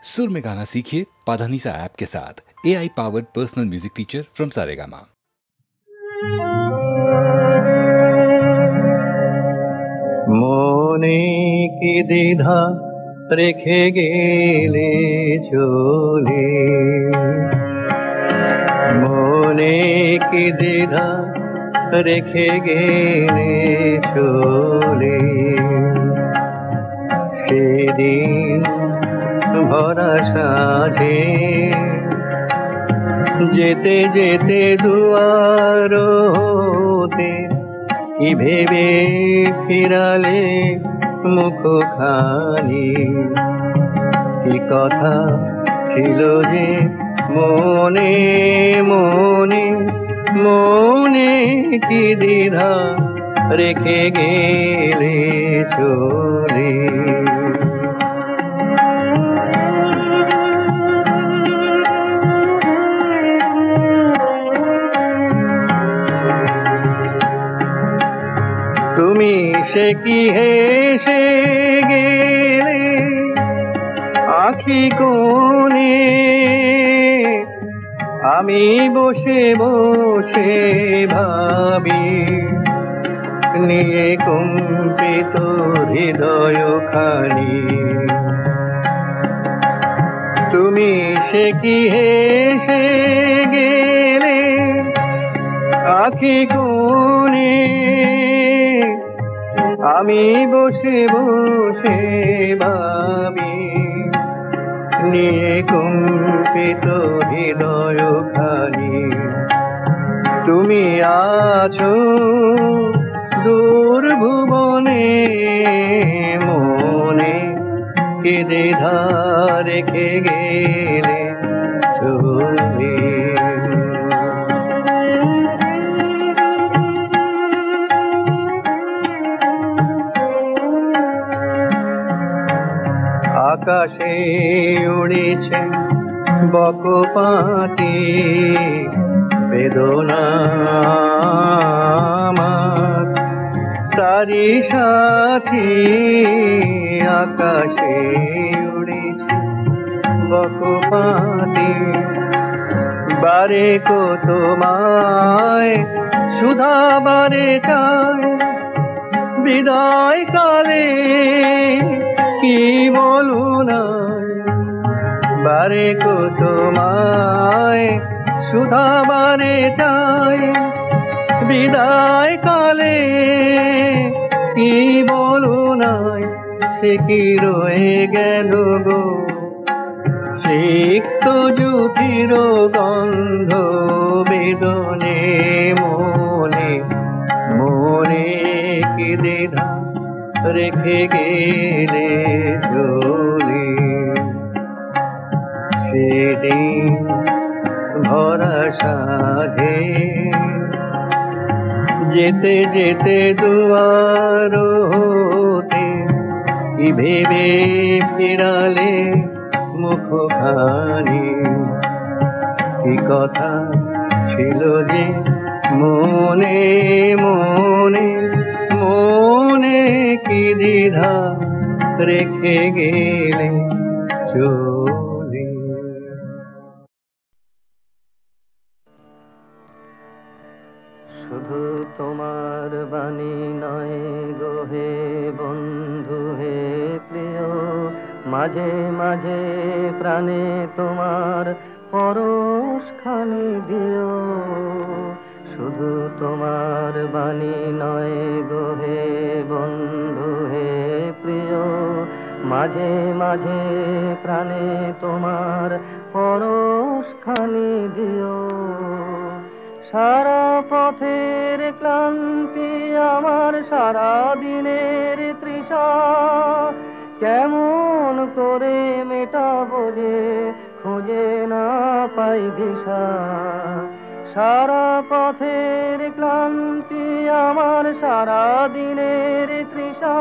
सुर में गाना सीखिए पाधानीसा ऐप के साथ। AI powered personal music teacher from Saregama. মনে কি দ্বিধা রেখে গেলে চলে, মনে কি দ্বিধা রেখে গেলে চলে, সেদিন ভরা সাজে যেতে যেতে দুয়ার হতে কি ভেবে ফিরালে মুখখানি, কি কথা ছিল যে মনে মনে, মনে কি দ্বিধা রেখে গেলে চলে। তুমি সে কি হেসে গেলে আখি কোণে, আমি বসে বসে ভাবি নিয়ে কম্পিত হৃদয় খানি। তুমি সে কি হেসে গেলে আখি কোণে, আমি বসে বসে ভাবি নিয়ে কম্পিত হৃদয় খানি। তুমি আছো দূর ভুবনে, মনে কি দ্বিধা রেখে গেলে চলে। আকাশে উড়েছে বকপাতি বেদনা আমার, তারি সাথী আকাশে উড়েছে বকপাতি, বারে কো তোমায় সুধা বারে চায়, বিদায় কালে কি বলু না, বারে কো তোমায় সুধা বারে চাই, বিদায় কালে কি বলু নাই, সে কি রয়ে গেল গো সিক্ত জুথির গন্ধ বেদনে, মনে মনে কি দ্বিধা রেখে গেলে চলে। সেদিন ভরা সাধে যেতে যেতে দুয়ার হতে কি ভেবে ফিরালে মুখখানি, কি কথা ছিল যে মনে মনে, মনে কি দ্বিধা রেখে গেলে চলে। শুধু তোমার বাণী নয় গো হে বন্ধু হে প্রিয়, মাঝে মাঝে প্রাণে তোমার পরশখানি দিও। শুধু তোমার বাণী নয় গো হে বন্ধু হে প্রিয়, মাঝে মাঝে প্রাণে তোমার পরশখানি দিও। সারা পথের ক্লান্তি আমার, সারা দিনের তৃষা, কেমন করে মেটাবো যে খুঁজে না পাই দিশা। সারা পথের ক্লান্তি আমার, সারা দিনের তৃষা,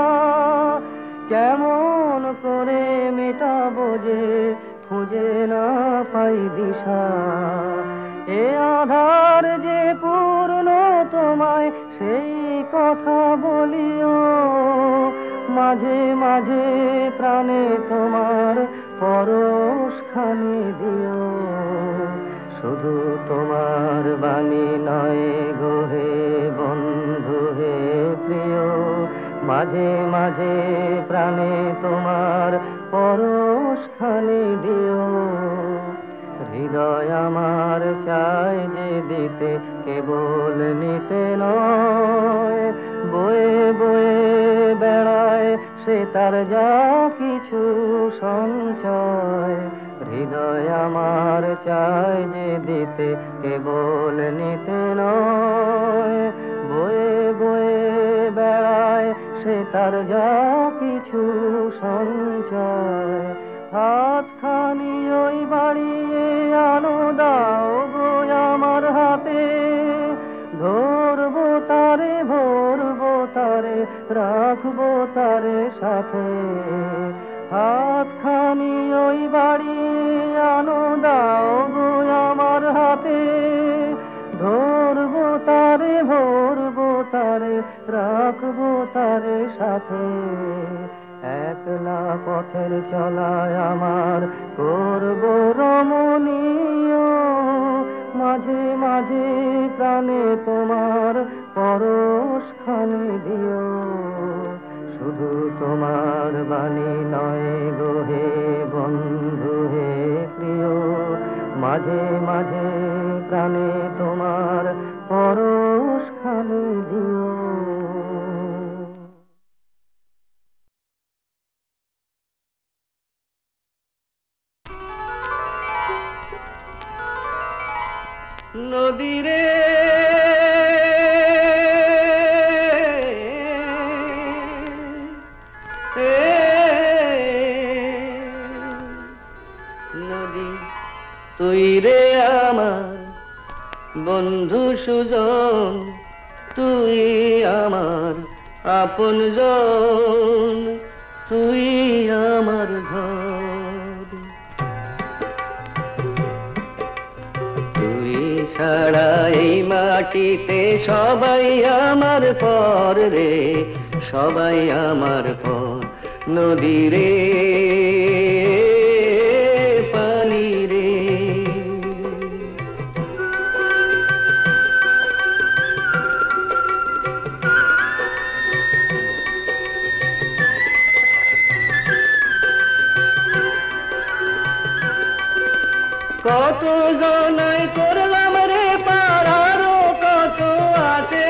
কেমন করে মেটাবো যে খুঁজে না পাই দিশা। এ আধার যে পূর্ণ তোমায় সেই কথা বলিও, মাঝে মাঝে প্রাণে তোমার পরশ বাণী নয় গো হে বন্ধু হে প্রিয়, মাঝে মাঝে প্রাণে তোমার পরশখানি দিও। হৃদয় আমার চায় যে দিতে, কেবল নিতে নয়। বয়ে বয়ে বেড়ায় সে তার যা কিছু সঞ্চয়। হৃদয় আমার চায় যে দিতে, কেবল নিতে নয়। বয়ে বয়ে বেড়ায় সে তার যা কিছু সঞ্চয়। হাতখানি ওই বাড়িয়ে আনো দাও গো আমার হাতে, ধরবো তারে ভরবো তারে রাখবো তারে সাথে। হাতখানি ওই বাড়িয়ে আনো দাও গো আমার হাতে, ধরবো তারে ভরবো তারে রাখবো তারে সাথে। একলা পথের চলায় আমার করবো রমণীয়, মাঝে মাঝে প্রাণে তোমার পরশখানি দিও। শুধু তোমার বাণী নয় গো হে বন্ধু হে প্রিয়, মাঝে মাঝে প্রাণে তোমার পরশখানি দিও। নদীরে নদী তুই রে আমার বন্ধু সুজন, তুই আমার আপনজন, তুই আমার ঘর। তুই ছাড়া এই মাটিতে সবাই আমার পর রে, সবাই আমার পর। নদী রে পানি রে, কত জনাই করলাম রে পাড়ারও কত আছে,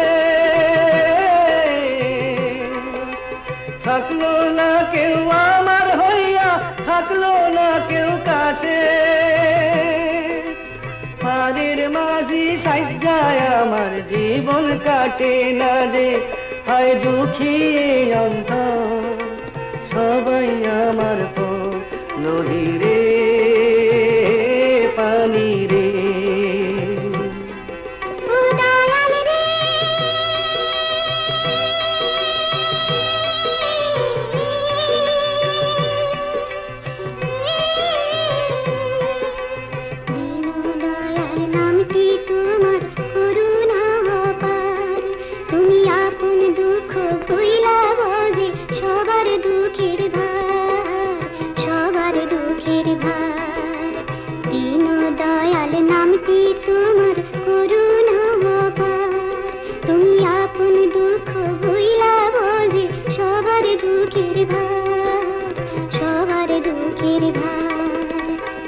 থাকলো না কেউ আমার হইয়া, থাকলো না কেউ কাছে। পাড়ের মাঝি সাজ্জায় আমার জীবন কাটে না যে, হায় দুঃখী অন্তর সবাই আমার পর। নদী রে পানি রে,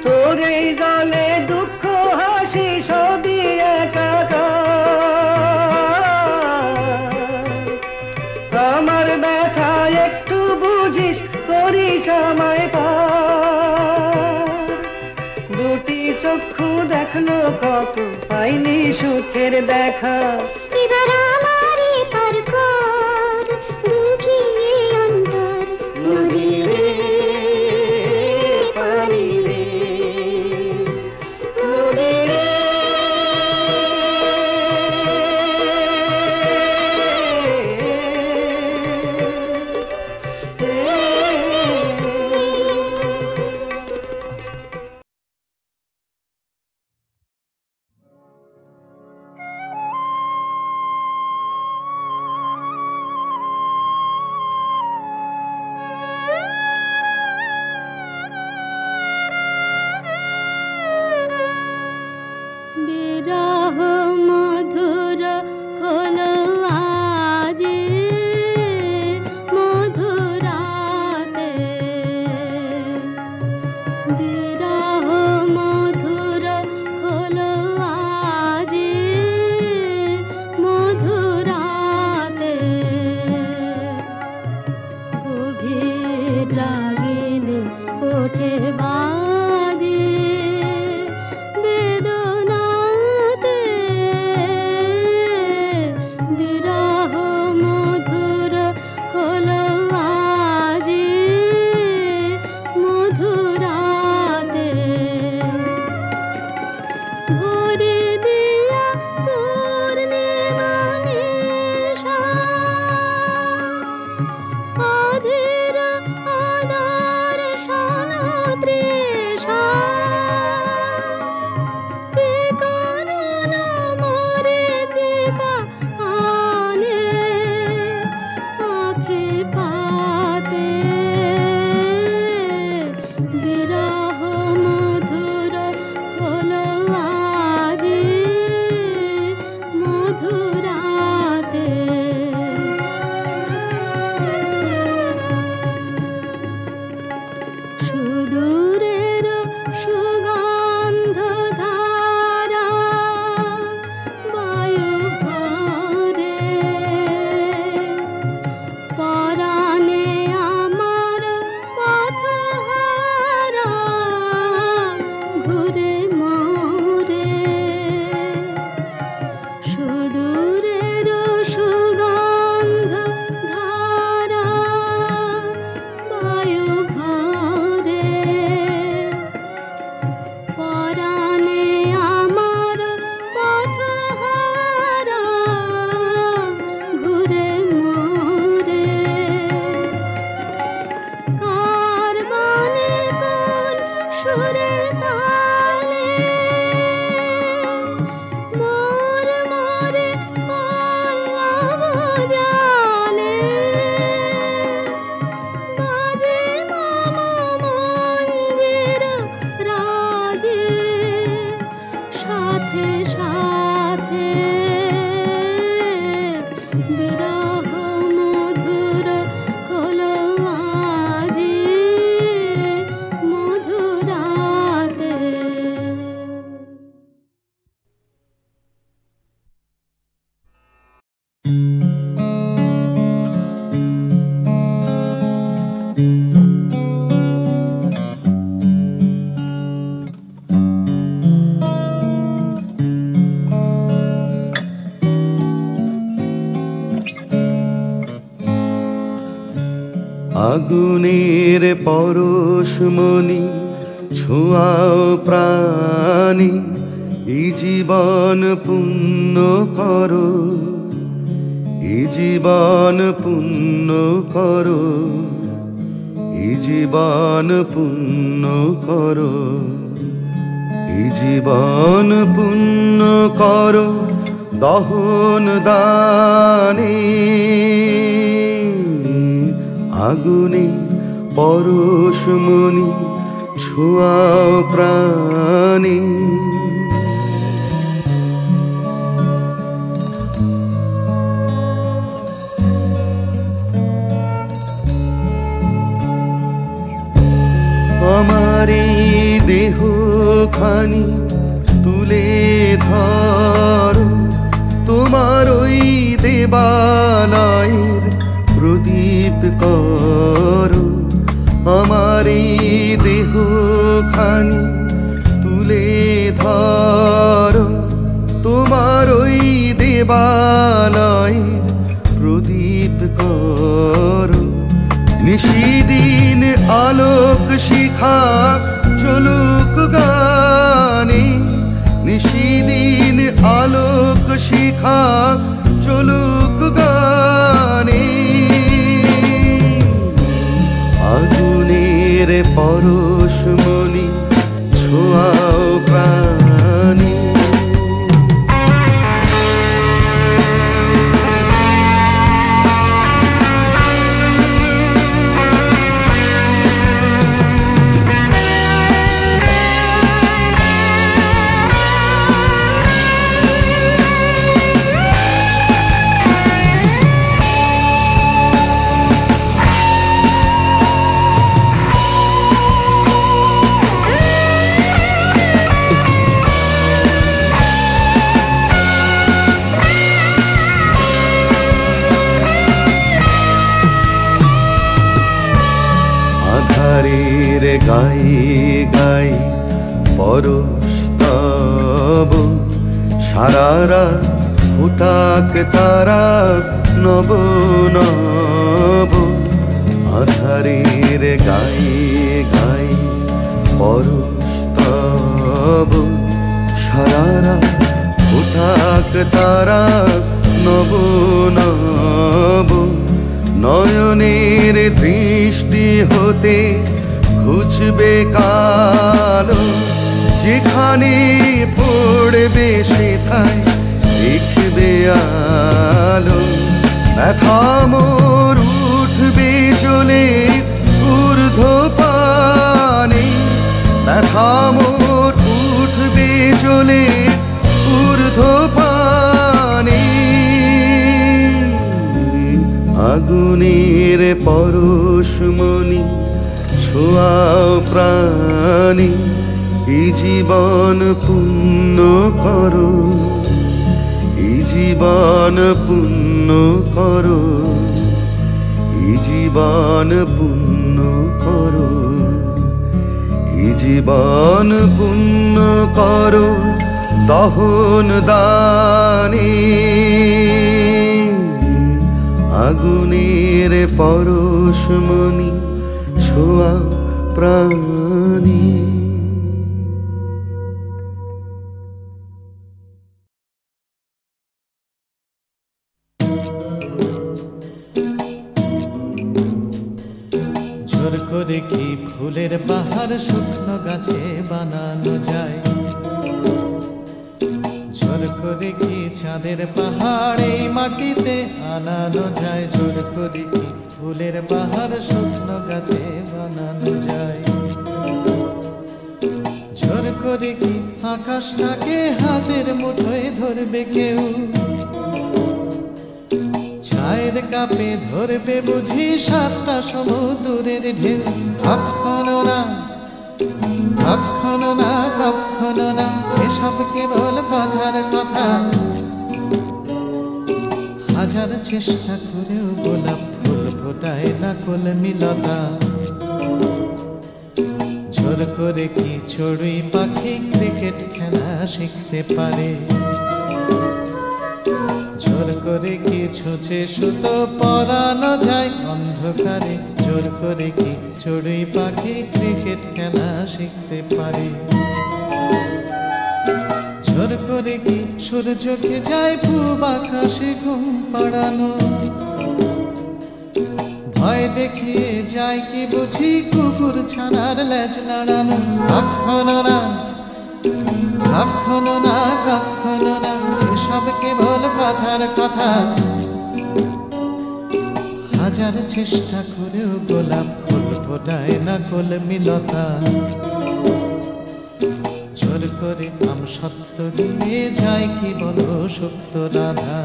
তোর এই জলে দুঃখ হাসি সবই একাকার। আমার ব্যথা একটু বুঝিস, করিস আমায় পার। দুটি চক্ষু দেখলো কত, পাইনি সুখের দেখা। এবার আমারই পার কর দুঃখী অন্তর। নদী রে পানি রে, নদী রে আগুনের পরশমণি ছোঁয়াও প্রাণী, এই জীবন পুণ্য করো, এই জীবন পুণ্য করো, এই জীবন পুণ্য করো, এই জীবন পুণ্য করো দহন দানে। আগুনে পরশমণি ছোঁয়াও প্রাণী। আমার এই দেহ খানি তুলে ধরো, তোমার ওই দেবালয়ের প্রদীপ করো। আমার এই দেহ খানি তুলে ধরো, তোমার ওই দেবালয়ের প্রদীপ করো। নিশিদিন আলোক শিখা চলুক গানে, নিশিদিন আলোক শিখা চলুক গানে। আগুনের পরশমণি ছোঁয়াও প্রাণী। আধারের গায়ে গায়ে পরশ তব, সারারা ফুটাক তারা নব নব। আধারের গায়ে গায়ে পরশ তব, সারারা ফুটাক তারা নব নব। নয়নের দৃষ্টি হতে ঘুচবে কালো, যেখানে পড়বে সেথায় দেখবে আলো। ব্যথা মোর উঠবে চলে ঊর্ধ্ব পানে, ব্যথা মোর উঠবে চলে ঊর্ধ্ব পানে। আগুনের পরশমণি ছোঁয়াও প্রাণী, এই জীবন পুণ্য করো, এই জীবন পুণ্য করো, এই জীবন পুণ্য করো, এই জীবন পুণ্য করো দহন দানে। আগুনের পরশমণি ছোঁয়া প্রাণী। জোর করে কি ফুলের বাহার শুকনো গাছে বানানো যায়, জোর করে কি চাঁদের পাহাড় এই মাটিতে আনানো যায়, জোর করে কি ফুলের বাহার শুকনো গাছে বানানো যায়। জোর করে কি আকাশটাকে হাতের মুঠোয় ধরবে কেউ, ছায়ের কাপে ধরবে বুঝি সাতটা সমুদ্রের ঢেউ। কখনো না কখনো না কখনো না, এসব কেবল কথার কথা। হাজার চেষ্টা করেও গোলাপ ফুল ফোটায় না কলমিলতা। জোর করে কি চড়ুই পাখি ক্রিকেট খেলা শিখতে পারে, জোর করে কি ছুঁচে সুতো পরানো যায় অন্ধকারে, জোর করে কি চড়ুই পাখি ক্রিকেট খেলা শিখতে পারে? জোর করে কি সূর্যকে যায় পূব আকাশে ঘুম পাড়ানো? ভয় দেখিয়ে যায় কি বুঝি কুকুর ছানার লেজ নাড়ানো? কখনো না, কখনো না, কখনো না, এসব কেবল কথার কথা। হাজার চেষ্টা করেও গোলাপ ফুল ফোটায় না কলমিলতা। জোর করে আম সত্য দিয়ে যায় কি বলো সত্য রাধা?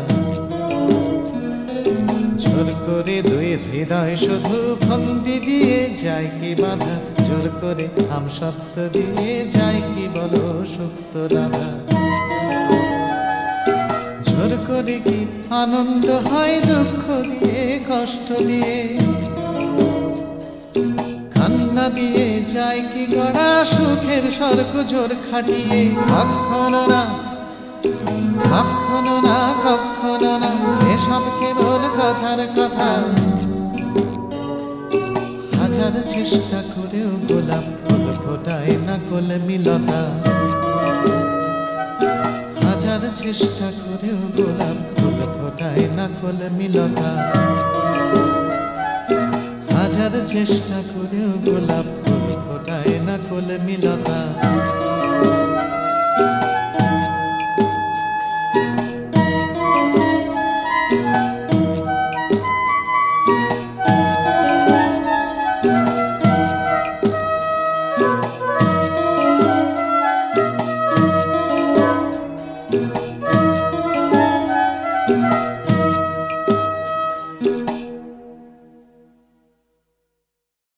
জোর করে দুই হৃদয় শুধু ফন্দি দিয়ে যায় কি বাধা? জোর করে আম সত্য দিয়ে যায় কি বলো সত্য রাধা? জোর করে কি আনন্দ হয় দুঃখ দিয়ে কষ্ট দিয়ে? কান্না দিয়ে যায় কি গড়া সুখের স্বর্গ জোর খাটিয়ে? কখনো না, কখনো না, কখনো না, এসব কেবল কথার কথা। হাজার চেষ্টা করেও গোলাপ ফুল ফোটায় না কলমিলতা। হাজার চেষ্টা করেও গোলাপ ফুল ফোটায় না কলমিলতা। হাজার চেষ্টা করেও গোলাপ ফুল ফোটায় না কলমিলতা।